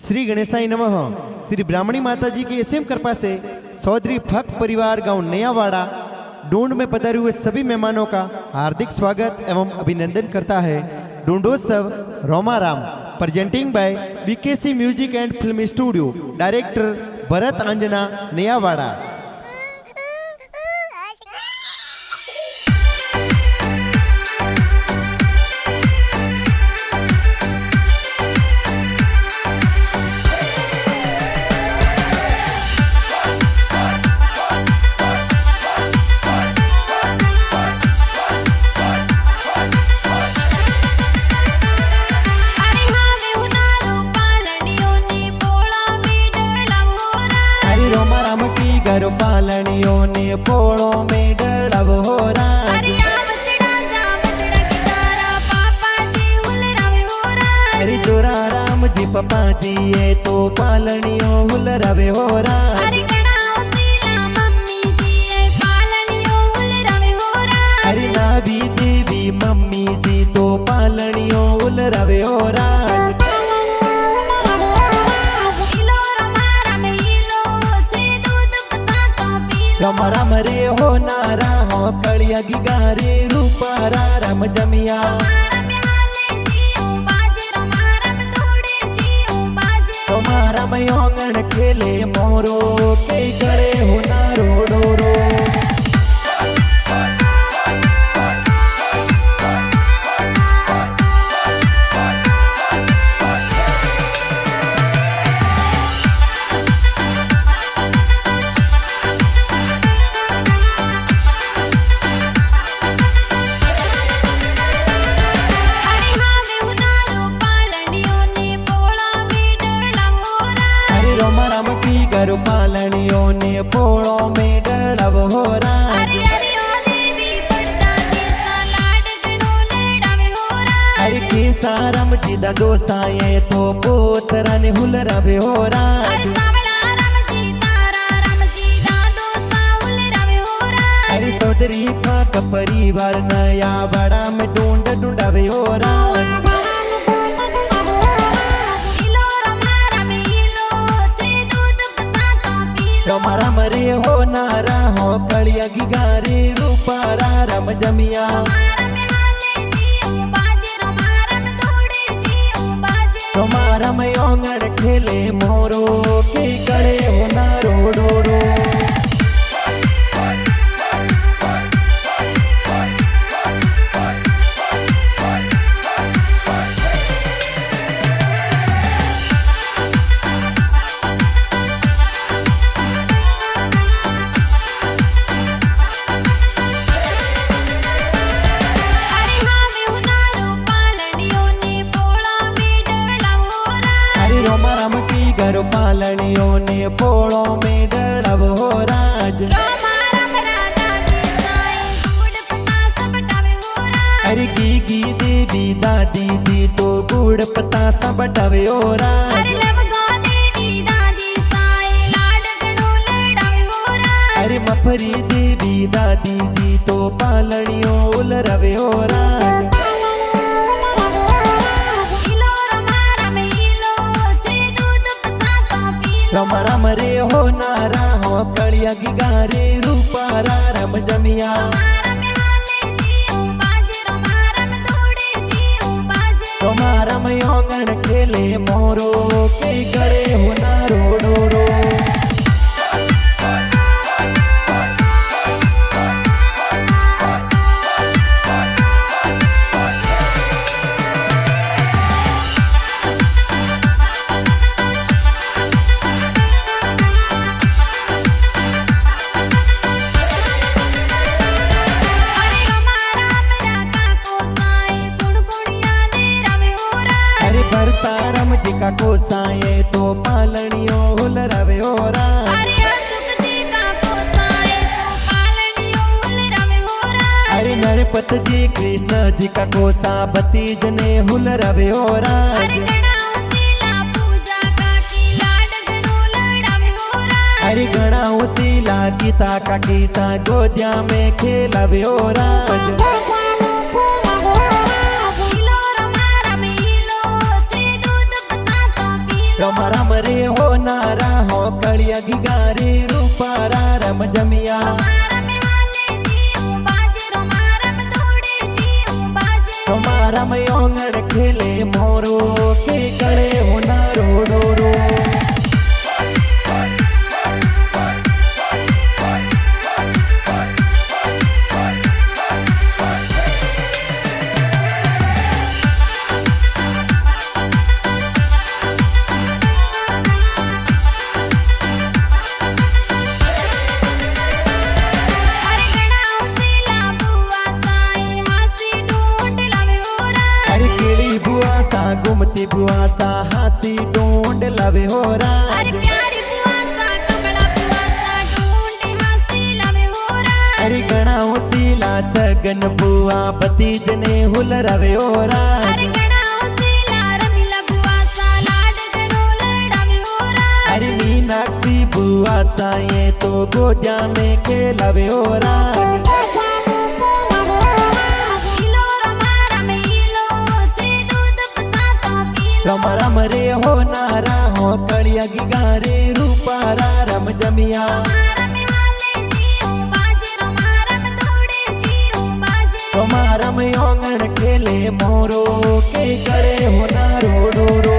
श्री गणेशाय नमः। श्री ब्राह्मणी माता जी की एसएम कृपा से चौधरी भक्त परिवार गांव नयावाड़ा डूंड में पधारे हुए सभी मेहमानों का हार्दिक स्वागत एवं अभिनंदन करता है डूंडोत्सव रोमाराम। Presenting by BKC music and film studio, director Bharat Anjana Nayawada. घर पालनियों ने पोड़ो में डड़व हो अरे जोरा राम जी पापा जी ये तो पालनियों हुल रवे हो अरे नाभी देवी मम्मी जी तो पालनियों हुल रवे हो रम रम रे हो नारा हो कलिया गिगारे रूपारा रम जमिया तुम्हारा मयोंगन खेले मोरो के गड़े हो नारो डोरो घर पालनियों ने पोड़ो में डड़व हो अरे की सारम जिदा दोसाए तो पोतरा ने हुल रवे हो अरे चौधरी का परिवार नया बड़ा में ढूंढ ढूंढावे हो रम रे हो नारा हो कलिया गिगारे रूपारा रम जमिया तुम्हारा मयोंगन खेले मोरो के गड़े हो नारो डोरो घर पालनियों ने पोड़ो में डड़व हो अरे गी देवी दादी जी तो गुड़ पता सा बटावे हो अरे मफरी देवी दादी जी तो पालनियों उल रवे हो रम रम रे हो नारा हो कलिया गिगारे रूपारा रम जमिया तुम्हारा मयोंगन खेले मोरो के गड़े हो नारो डोरो भरतारम जी का कोसाए तो पालनियों हुल रवे हो अरे नरपत जी कृष्ण जी का कोसा भतीज ने हुल रवे हो अरे गणा उसीला गीता का किसा गोदिया में खेलवे हो रम रम रे हो नारा हो कड़िया गिगारे रूपारा रम जमिया तुम्हारा मैं ओंगड़ खेले मोरो के कड़े होना रो रो रो गुमती बुआ सा हासी ढूंढ लवे हो रा अरे प्यारी बुआ सा कमला बुआ सा ढूंढ हासी लवे हो रा अरे गणा उसीला सगन बुआ बतीज ने हुल रवे हो रा अरे गणा उसीला रमिला बुआ सा लाड गनो लड़ावे हो रा अरे मीनाक्षी बुआ सा ये तो गोजा में खेलवे हो रा रम रम रे हो नारा हो कड़िया गिगारे रूपारा रम जमिया तुम्हारा में ओंगड़ खेले मोरो के करे हो ना रो रो रो